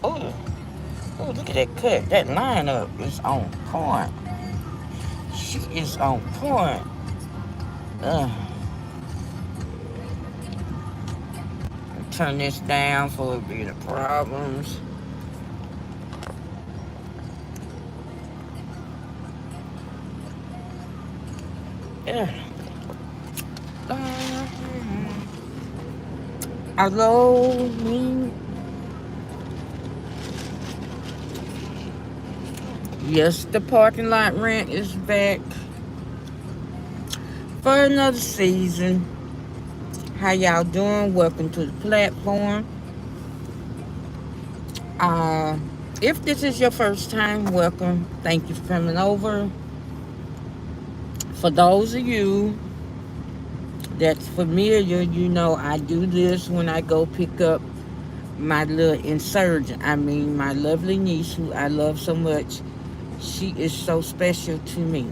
Oh, oh, look at that cut. That lineup is on point. She is on point. Uh, turn this down for a bit of problems. Yeah. Uh, Hello, me. Yes, the parking lot rant is back for another season. How y'all doing? Welcome to the platform. Uh, if this is your first time, welcome. Thank you for coming over. For those of you that's familiar, you know I do this when I go pick up my little insurgent. I mean, my lovely niece who I love so much. She is so special to me,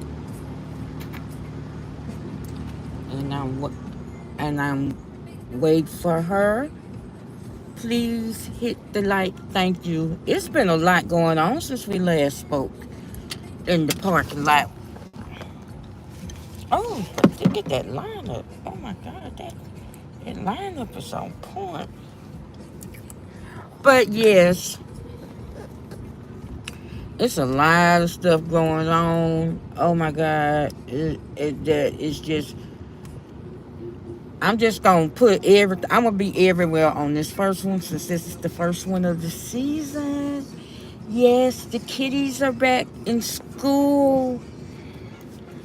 and I'm wait for her. Please hit the like. Thank you. It's been a lot going on since we last spoke in the parking lot. Oh, look at that lineup. Oh my God, that lineup is on point. But yes, it's a lot of stuff going on. Oh my God, it's just. I'm just gonna put everything. I'm gonna be everywhere on this first one since this is the first one of the season. Yes, the kiddies are back in school,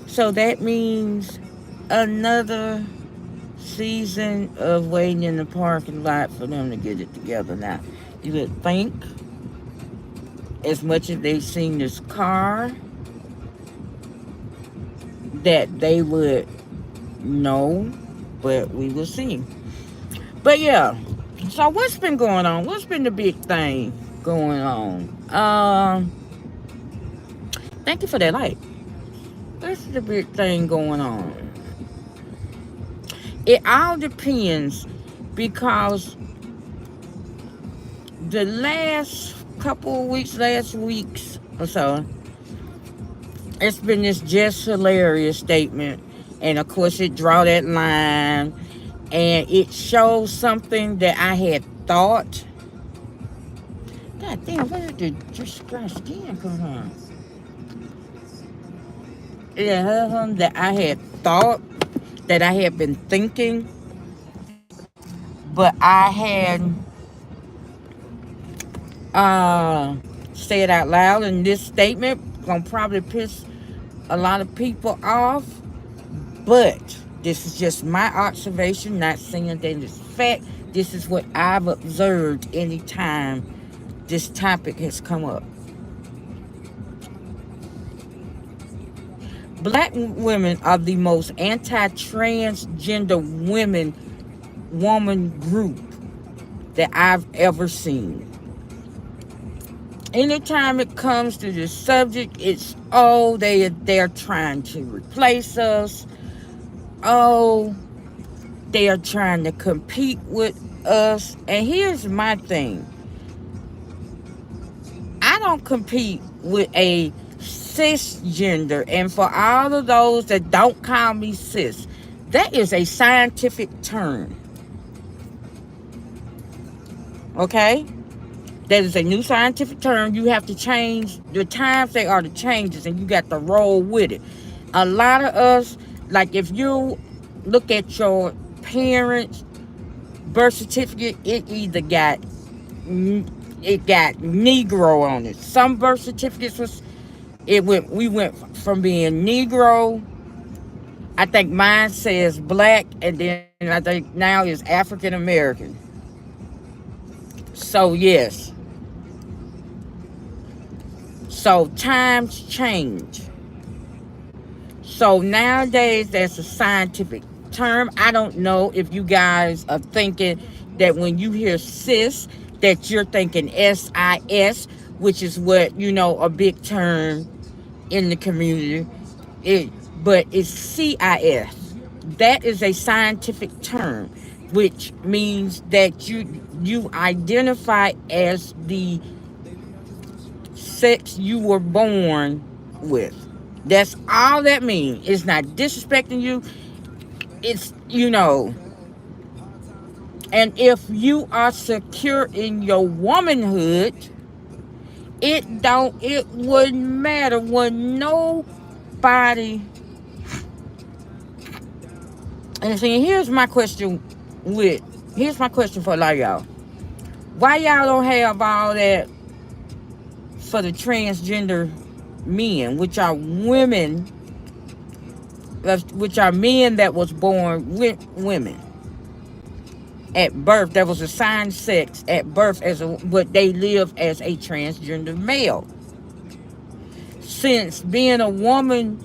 so that means another season of waiting in the parking lot for them to get it together. Now, you would think, as much as they've seen this car, that they would know, but we will see. But yeah, so what's been going on? What's been the big thing going on? Thank you for that like. What's the big thing going on? It all depends because the last couple of weeks, last weeks or so, it's been this just hilarious statement. And of course, it draw that line and it shows something that I had thought. God damn, where did the just scratch skin come from? Yeah, that I had thought, that I had been thinking, but I had said out loud. And this statement gonna probably piss a lot of people off, but this is just my observation, not saying that it's fact. This is what I've observed anytime this topic has come up. Black women are the most anti-transgender woman group that I've ever seen. Anytime it comes to this subject, it's they're trying to replace us. Oh, they are trying to compete with us. And here's my thing. I don't compete with a cisgender. And for all of those that don't call me cis, that is a scientific term. Okay? That is a new scientific term. You have to change the times, they are the changes, and you got to roll with it. A lot of us, like if you look at your parents' birth certificate, it got Negro on it. Some birth certificates we went from being Negro. I think mine says black, and then I think now is African American. So yes. So times change. So nowadays that's a scientific term. I don't know if you guys are thinking that when you hear cis that you're thinking SIS, which is what, a big term in the community. But it's CIS. That is a scientific term. which means that you identify as the sex you were born with. That's all that means. It's not disrespecting you. It's. And if you are secure in your womanhood, it wouldn't matter what nobody. And see, here's my question for a lot of y'all. Why y'all don't have all that for the transgender men, which are women, which are men that was born with women at birth, that was assigned sex at birth but they live as a transgender male. Since being a woman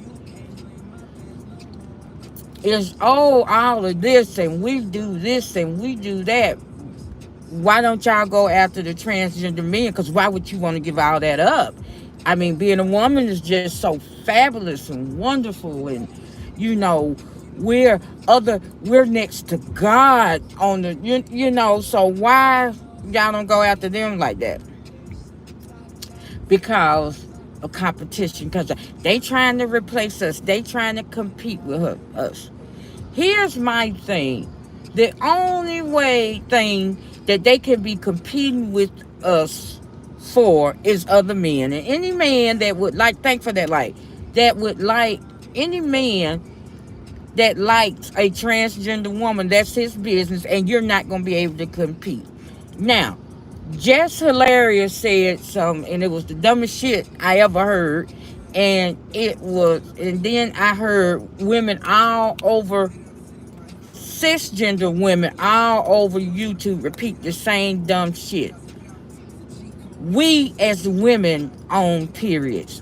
is all of this, and we do this and we do that, why don't y'all go after the transgender men? Because why would you want to give all that up? I mean, being a woman is just so fabulous and wonderful, and you know, we're we're next to God on the so why y'all don't go after them like that? Because of competition, because they trying to replace us, they trying to compete with us. Here's my thing. The only thing that they can be competing with us for is other men. And any man that would thank for that that would any man that likes a transgender woman, that's his business, and you're not going to be able to compete. Now, Jess Hilarious said something, and it was the dumbest shit I ever heard. And then I heard women all over, cisgender women all over YouTube repeat the same dumb shit. We as women own periods.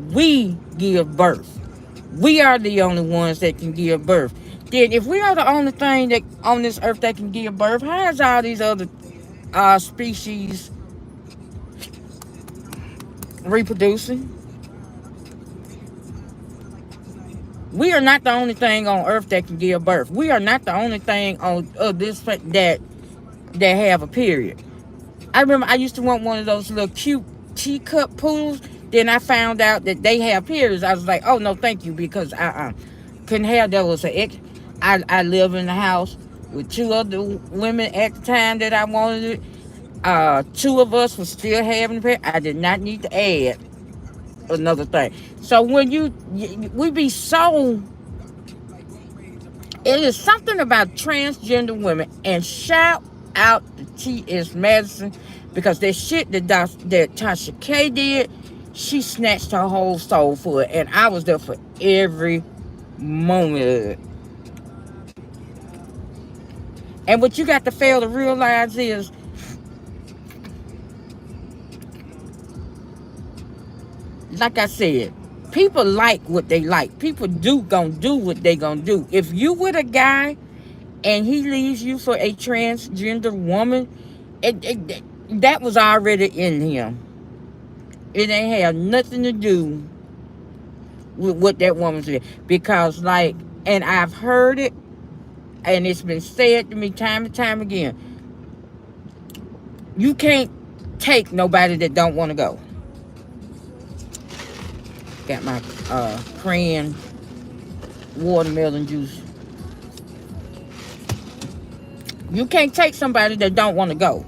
We give birth. We are the only ones that can give birth. Then if we are the only thing that on this earth that can give birth, how is all these other species reproducing? We are not the only thing on earth that can give birth. We are not the only thing on this that have a period. I remember I used to want one of those little cute teacup poodles. Then I found out that they have periods. I was like, oh no, thank you, because couldn't have that. Was an ex. I live in the house with two other women at the time that I wanted it. Two of us were still having period. I did not need to add another thing. So when we be so, it is something about transgender women, and shout out to T.S. Madison, because that shit that Tasha K did, she snatched her whole soul for it, and I was there for every moment of it. And what you got to fail to realize is, like I said, people like what they like. People gonna do what they gonna do. If you with a guy and he leaves you for a transgender woman, that was already in him. It ain't have nothing to do with what that woman said. Because and I've heard it, and it's been said to me time and time again, you can't take nobody that don't want to go. Got my cran watermelon juice. You can't take somebody that don't want to go.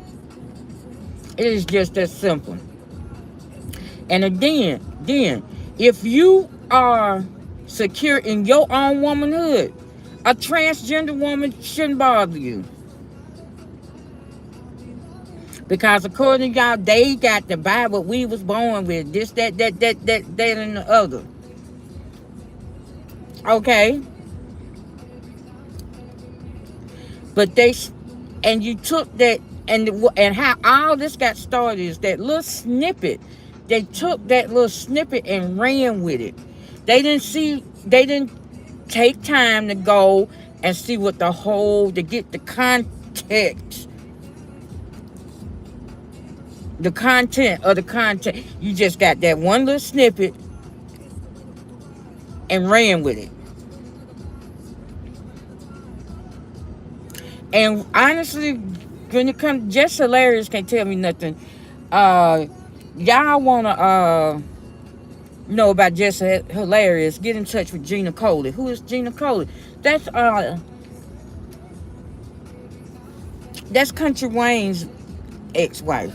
It is just that simple. And then, if you are secure in your own womanhood, a transgender woman shouldn't bother you. Because according to y'all, they got to buy what we was born with. This, that, and the other. Okay? But you took that, and how all this got started is that little snippet. They took that little snippet and ran with it. They didn't take time to go and see what to get the context. The content of the content. You just got that one little snippet and ran with it. And honestly, when it comes, just hilarious can't tell me nothing. Uh, y'all wanna know about just hilarious? Get in touch with Gina Coley. Who is Gina Coley? That's that's Country Wayne's ex-wife.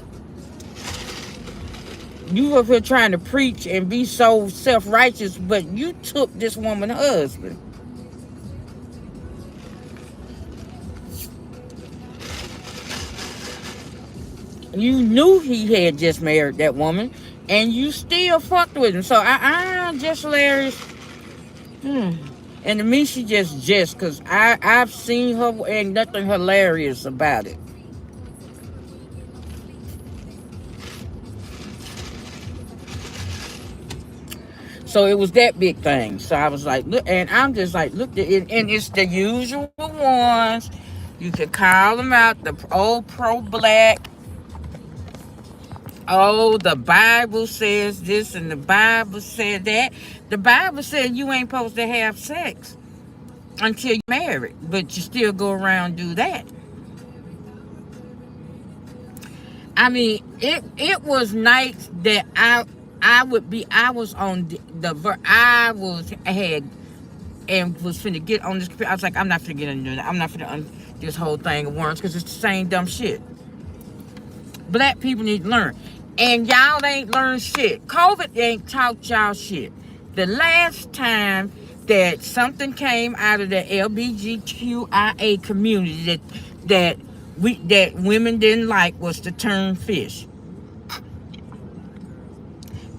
You up here trying to preach and be so self-righteous, but you took this woman's husband. You knew he had just married that woman, and you still fucked with him. So just hilarious. Hmm. And to me, she just, because I've seen her and nothing hilarious about it. So it was that big thing. So I was like, look, and I'm just like, look, and it's the usual ones. You can call them out, the old pro-black. Oh, the Bible says this and the Bible said that. The Bible said you ain't supposed to have sex until you're married, but you still go around and do that. I mean, it was nights that I was on I was had and was finna get on this computer. I was like, I'm not finna get into that. I'm not finna this whole thing of worms because it's the same dumb shit. Black people need to learn. And y'all ain't learned shit. COVID ain't taught y'all shit. The last time that something came out of the LGBTQIA community that women didn't like was the term fish.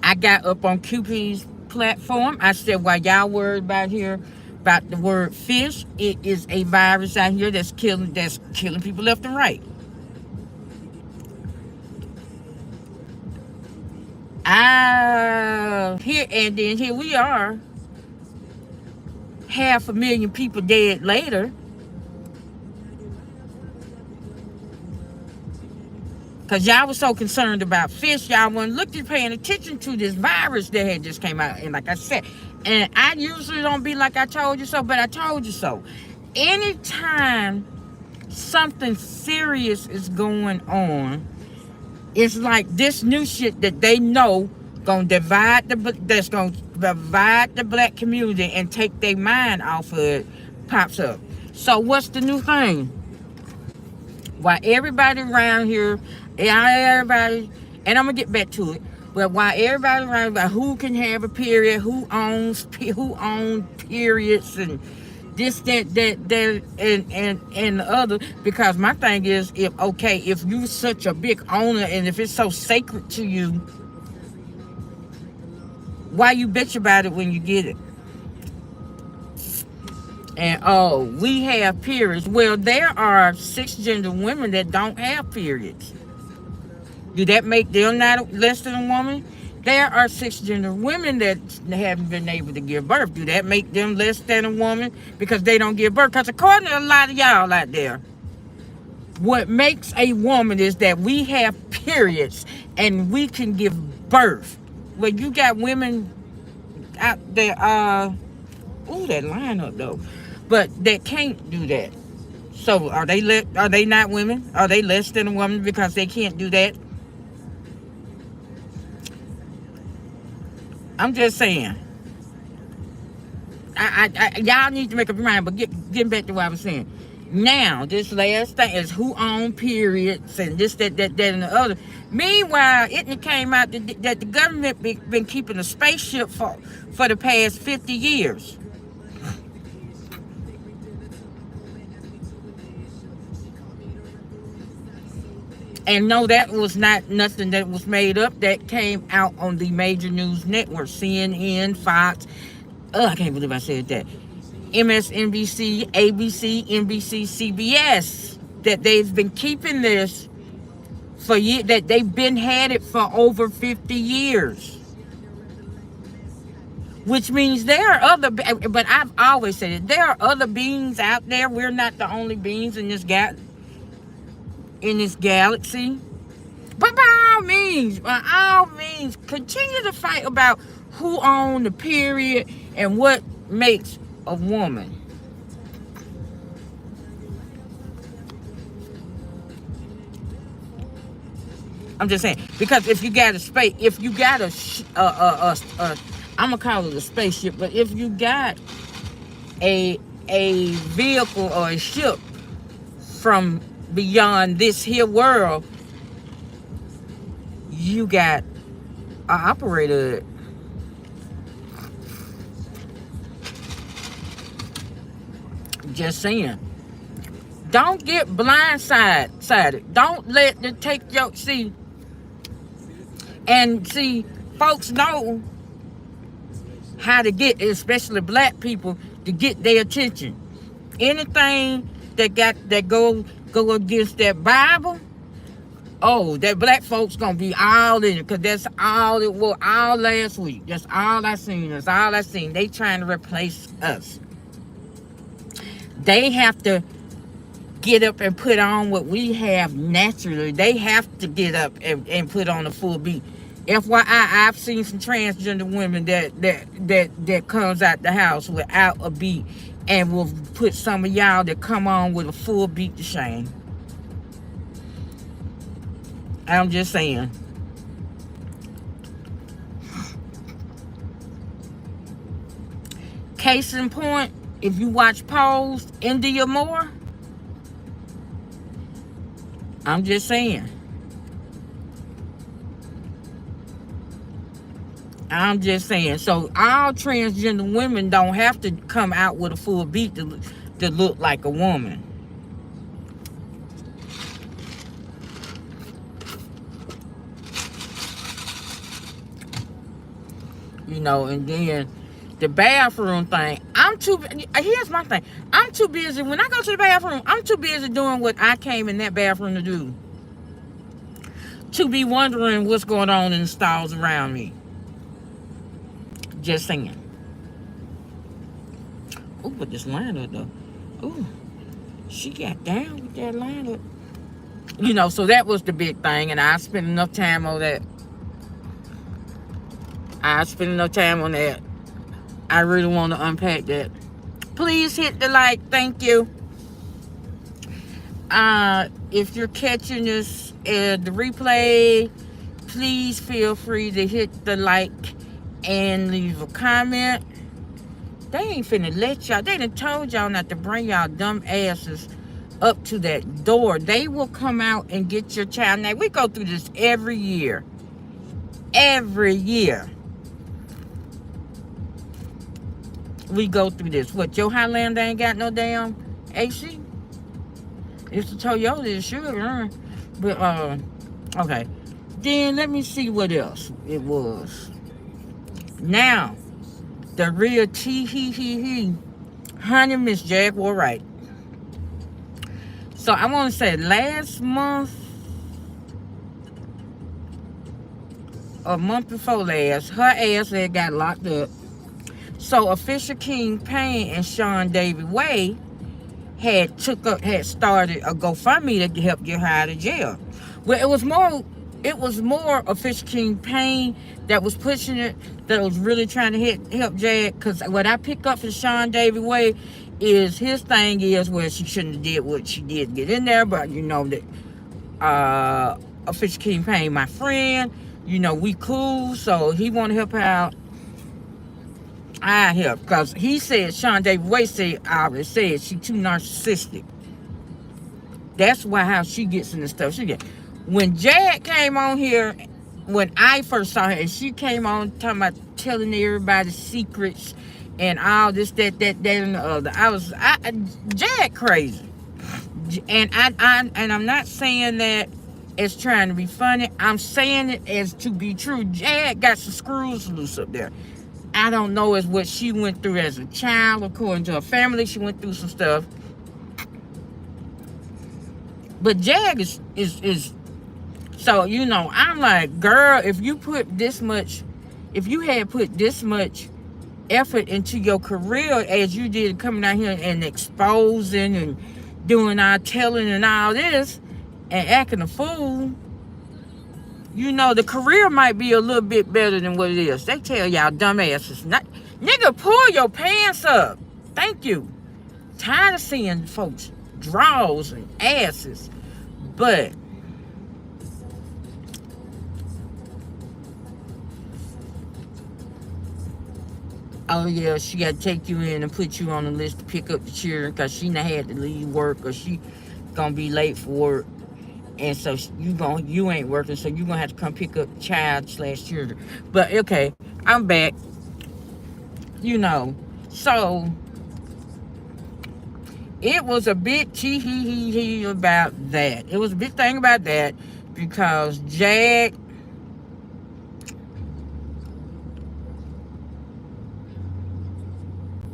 I got up on QP's platform. I said, while y'all worried about here about the word fish, it is a virus out here that's killing people left and right. Here we are, 500,000 people dead later. Cause y'all was so concerned about fish, y'all wasn't looking, paying attention to this virus that had just came out. And like I said, and I usually don't be like I told you so, but I told you so. Anytime something serious is going on, it's like this new shit that they know that's gonna divide the black community and take their mind off of it pops up. So what's the new thing? Why everybody around here, everybody, and I'm gonna get back to it. But why everybody around about who can have a period, who owns periods, and this, that, and the other. Because my thing is, if you're such a big owner and if it's so sacred to you, why you bitch about it when you get it? And oh, we have periods. Well, there are cisgender women that don't have periods. Do that make them not less than a woman? There are cisgender women that haven't been able to give birth. Do that make them less than a woman because they don't give birth? Because according to a lot of y'all out there, what makes a woman is that we have periods and we can give birth. Well, you got women out there, that lineup though, but that can't do that. So are they not women? Are they less than a woman because they can't do that? I'm just saying. Y'all need to make up your mind. But getting back to what I was saying. Now, this last thing is who owned periods and this, that, and the other. Meanwhile, it came out that the government been keeping a spaceship for the past 50 years. And no, that was not nothing that was made up. That came out on the major news network, CNN, Fox. Oh, I can't believe I said that. MSNBC, ABC, NBC, CBS. That they've been keeping this for years. That they've been had it for over 50 years. Which means there are other, but I've always said it. There are other beings out there. We're not the only beings in this galaxy. But by all means, continue to fight about who owns the period and what makes a woman. I'm just saying, because if you got a space, if you got I'm gonna call it a spaceship, but if you got a vehicle or a ship from beyond this here world, you got an operator. Just saying. Don't get blindsided. Don't let it take your see. And see, folks know how to get, especially black people, to get their attention. Anything that go against that Bible, oh, that black folks gonna be all in it, because that's all it was all last week. That's all I seen. That's all I seen. They trying to replace us. They have to get up and put on what we have naturally. They have to get up and put on a full beat. FYI, I've seen some transgender women that comes out the house without a beat, and will put some of y'all that come on with a full beat to shame. I'm just saying. Case in point, if you watch Pose, India Moore, I'm just saying. I'm just saying. So all transgender women don't have to come out with a full beat to look like a woman. You know, and then the bathroom thing. Here's my thing. I'm too busy. When I go to the bathroom, I'm too busy doing what I came in that bathroom to do, to be wondering what's going on in the stalls around me. Just saying. Oh, but this lineup though. Oh, she got down with that lineup. You know, so that was the big thing, and I spent enough time on that. I really want to unpack that. Please hit the like. Thank you. If you're catching this the replay, please feel free to hit the like and leave a comment. They ain't finna let y'all. They done told y'all not to bring y'all dumb asses up to that door. They will come out and get your child. Now, we go through this every year. Every year. We go through this. What, your Highlander ain't got no damn AC? It's a Toyota, it should. But, okay. Then let me see what else it was. Now, the real honey, Miss Jaguar Wright. So I want to say last month, a month before last, her ass had got locked up. So Official King Payne and Sean David Way had started a GoFundMe to help get her out of jail. Well, it was more Official King Payne that was pushing it, that was really trying to help Jag. Because what I pick up for Sean David Way is his thing is, well, she shouldn't have did what she did to get in there, but you know that Official King Payne, my friend, you know, we cool, so he want to help her out. I help, because he said, Sean David Way I already said, she too narcissistic. That's how she gets in the stuff she get. When Jad came on here, when I first saw her, and she came on talking about telling everybody secrets and all this, that, and the other, Jad crazy. And I'm not saying that as trying to be funny. I'm saying it as to be true. Jad got some screws loose up there. I don't know as what she went through as a child. According to her family, she went through some stuff. But Jag is so, you know, I'm like, girl, if you had put this much effort into your career as you did coming out here and exposing and doing our telling and all this and acting a fool, you know, the career might be a little bit better than what it is. They tell y'all dumbasses, nigga, pull your pants up. Thank you. Tired of seeing folks draws and asses. But oh yeah, she got to take you in and put you on the list to pick up the children because she done had to leave work or she gonna be late for work. And so you ain't working, so you gonna have to come pick up the child slash children. But okay, I'm back. You know, so it was a big tee hee hee hee about that. It was a big thing about that because Jag,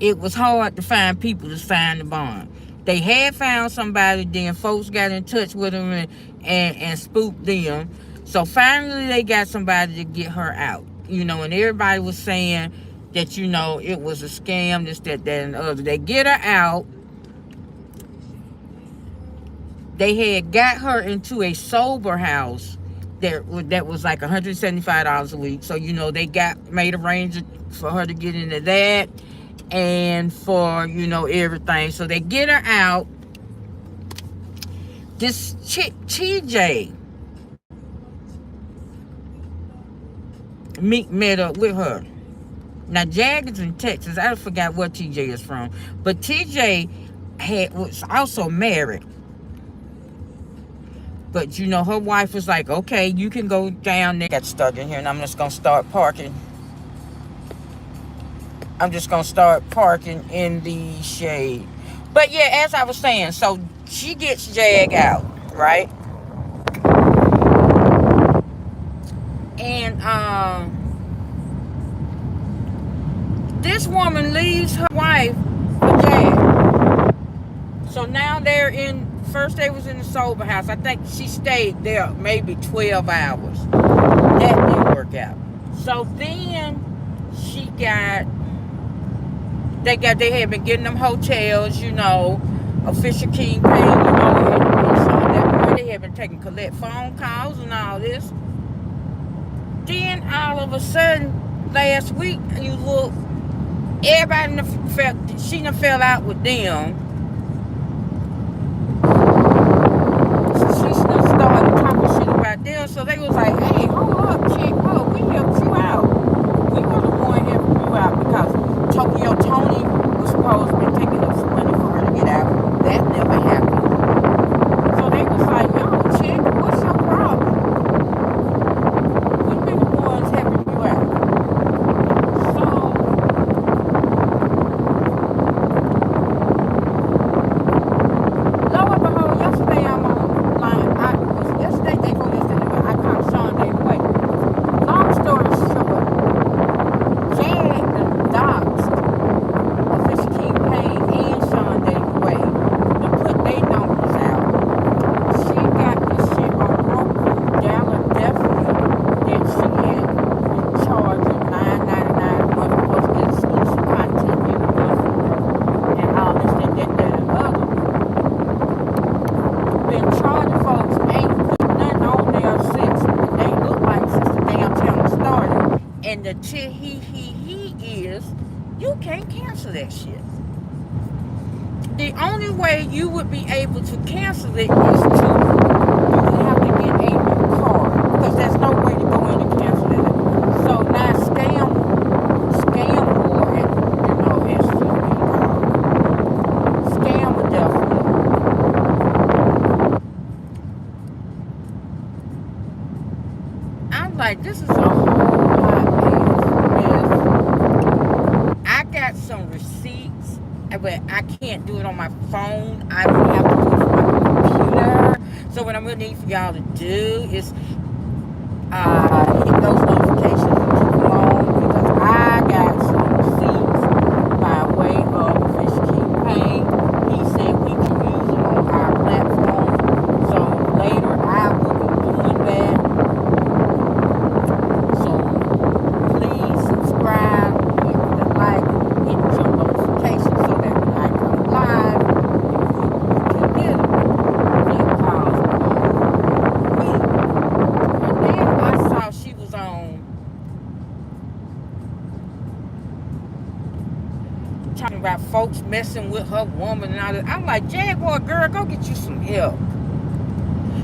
it was hard to find people to sign the bond. They had found somebody, then folks got in touch with them and spooked them. So finally they got somebody to get her out. You know, and everybody was saying that, you know, it was a scam, this, that, and the other. They get her out. They had got her into a sober house that was like $175 a week. So, you know, they made arrangements for her to get into that and for, you know, everything. So they get her out. This chick, TJ, met up with her. Now, Jag is in Texas. I forgot what TJ is from. But TJ was also married. But, you know, her wife was like, okay, you can go down there. Got stuck in here, and I'm just going to start parking. I'm just going to start parking in the shade. But, yeah, as I was saying, so she gets Jag out, right? And this woman leaves her wife for Jag. So now first they was in the sober house. I think she stayed there maybe 12 hours. That didn't work out. So then they had been getting them hotels, you know, official king pay, you know, and so at that point they had been collect phone calls and all this. Then all of a sudden, last week, you look, everybody she done fell out with them. She done started talking shit about them. So they was like, hey, hold up, chick, look, we helped you out. We were the one helping you out because Tony was supposed to be taking up some money for her to get out. That never happened. So they was like, yo, chick, what's your problem? We've been the ones helping you out. So, lo and behold, yesterday I'm online. Yesterday, day before yesterday, I called Sean David Way. Long story short, Jag the doxed Official King Payne and Sean David Way to put their numbers out. She got this shit on Roku, Gala definitely that she had been charging $9.99 a month for us to get exclusive content every month and all this, that, and other. Been charging folks, ain't put nothing on there since they look like since the damn channel started. And the he is you can't cancel that shit. The only way you would be able to cancel it is to you have to get a new card because there's no way to go in and cancel it. So now scam war, and you know it's scam definitely. I'm like, this is a whole lot mess. I got some receipts, but I can't do it on my phone. I would have to do it from my computer. So what I'm gonna need for y'all to do is hit those notifications and keep them on because I got some receipts by way of Official King Payne. He said we can use it on our platform. So later I will be doing that. So please subscribe, hit the like, hit your notifications so that when I come live, you can get it. Because and then I saw she was on talking about folks messing with her woman and all that. I'm like, Jaguar girl, go get you some help.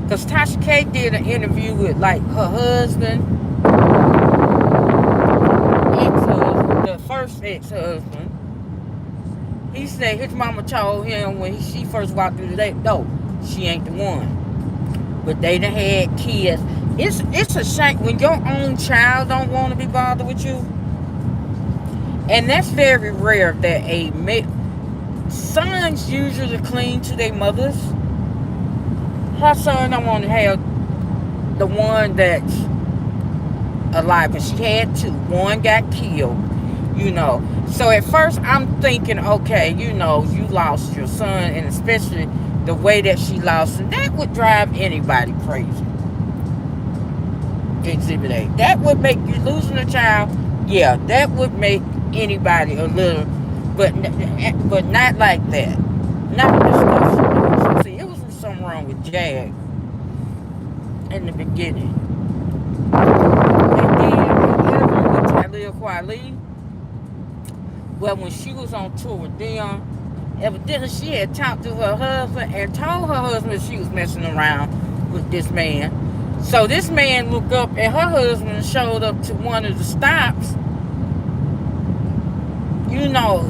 Because Tasha K did an interview with like her husband, ex-husband, the first ex-husband, he said his mama told him when she first walked through the door, she ain't the one. But they done had kids. It's a shame when your own child don't want to be bothered with you, and that's very rare that sons usually cling to their mothers. Her son don't want to have the one that's alive, but she had two. One got killed, you know. So at first I'm thinking, okay, you lost your son, and especially the way that she lost him, that would drive anybody crazy. Exhibit A. That would make you losing a child. Yeah, that would make anybody a little, but not like that. Not the stuff she lost. See, it was something wrong with Jag in the beginning. And then the interview with Talia Kweli, well, when she was on tour with them, evidently she had talked to her husband and told her husband she was messing around with this man. So this man looked up and her husband showed up to one of the stops, you know,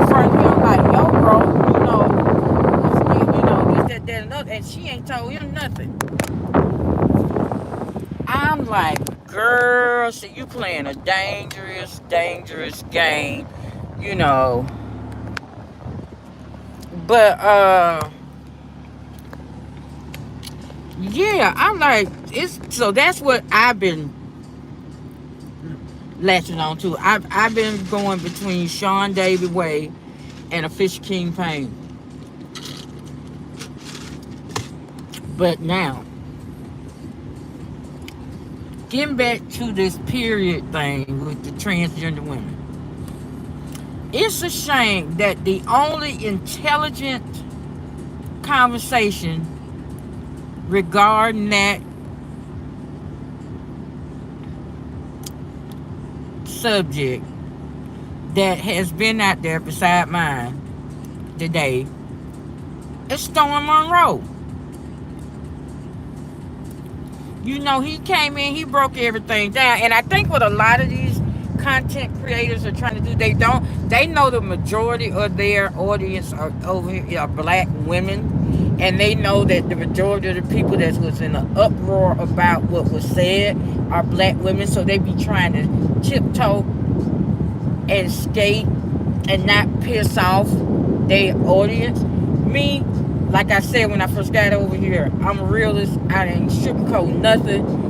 front him like, yo, bro, this, that, and another, and she ain't told him nothing. I'm like, girl, see, you playing a dangerous, dangerous game, you know. But yeah, I'm like, it's so that's what I've been latching on to. I've been going between Sean David Way and a Fish King Payne. But now, getting back to this period thing with the transgender women, it's a shame that the only intelligent conversation regarding that subject that has been out there beside mine today is Storm Monroe. He came in, he broke everything down. And I think what a lot of these content creators are trying to do, they know the majority of their audience are over here are black women. And they know that the majority of the people that was in an uproar about what was said are black women. So they be trying to tiptoe and skate and not piss off their audience. Me, like I said when I first got over here, I'm a realist. I didn't sugarcoat nothing.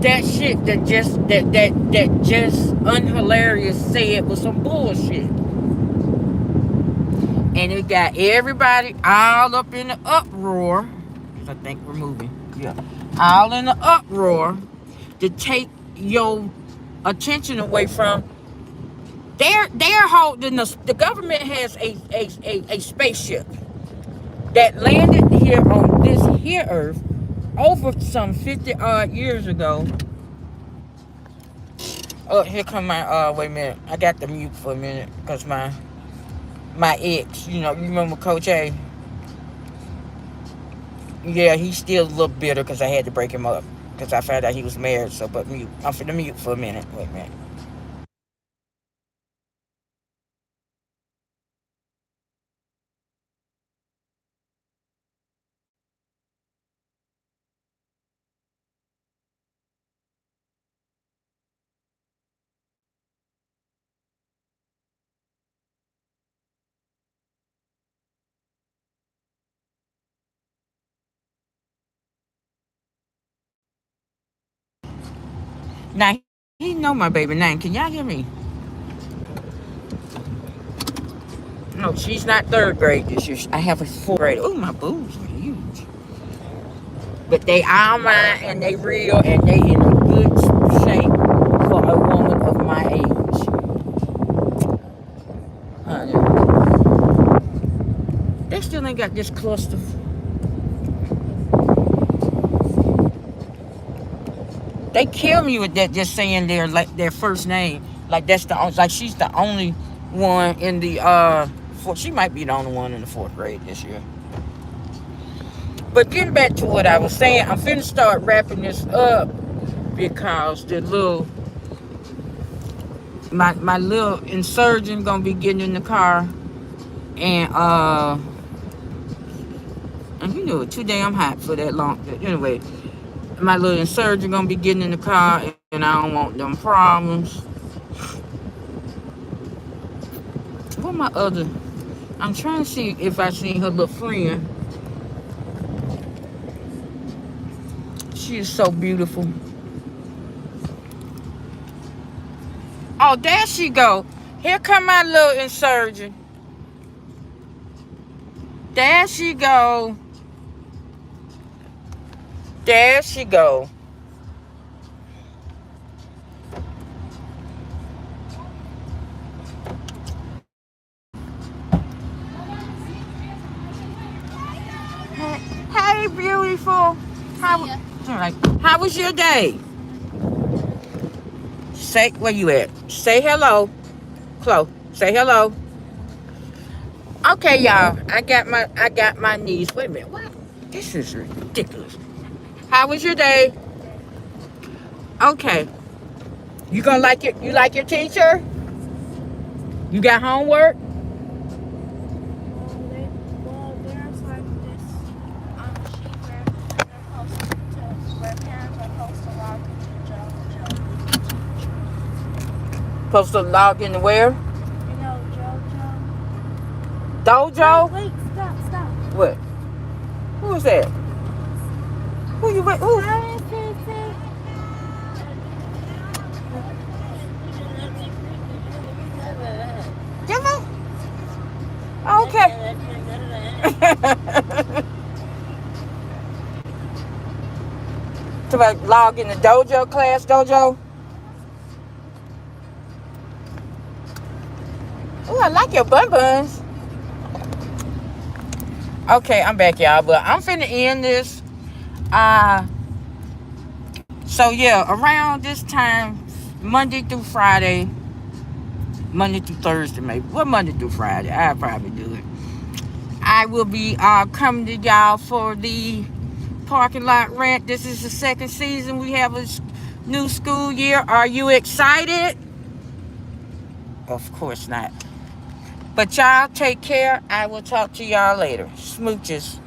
That shit that just unhilarious said was some bullshit. And it got everybody all up in the uproar. I think we're moving. Yeah. All in the uproar to take your attention away from they're holding the government has a spaceship that landed here on this here earth over some 50 odd years ago. Oh, here come my wait a minute. I got the mute for a minute because my ex, you remember Coach A? Yeah, he's still a little bitter because I had to break him up because I found out he was married. So, but mute. I'm finna mute for a minute. Wait a minute. Now he know my baby name. Can y'all hear me? No, she's not third grade this year. I have a fourth grade. Oh, my boobs are huge. But they are mine and they real and they in a good shape for a woman of my age. Honey. They still ain't got this cluster. They kill me with that just saying their first name. Like that's like she's the only one in the she might be the only one in the fourth grade this year. But getting back to what I was saying, I'm finna start wrapping this up because the little My little insurgent gonna be getting in the car, and and you know, too damn hot for that long. Anyway, my little insurgent gonna be getting in the car, and I don't want them problems. What my other? I'm trying to see if I seen her little friend. She is so beautiful. Oh, there she go. Here come my little insurgent. There she go. There she go. Hey, beautiful. How, how was your day? Say, where you at? Say hello. Chloe, say hello. Okay, y'all. I got my niece. Wait a minute. What? This is ridiculous. How was your day? Okay. You gonna like it? You like your teacher? You got homework? There's like this sheet where parents are supposed to log into Supposed to log in to where? JoJo. Dojo? Wait, stop. What? Who is that? Who you with? Who? Give me? Okay. To like log in the dojo class, dojo. Oh, I like your bun buns. Okay, I'm back, y'all, but I'm finna end this. So yeah, around this time, Monday through Friday, Monday through Thursday, maybe. Well, Monday through Friday, I'll probably do it. I will be coming to y'all for the parking lot rant. This is the second season. We have a new school year. Are you excited? Of course not. But y'all take care. I will talk to y'all later. Smooches.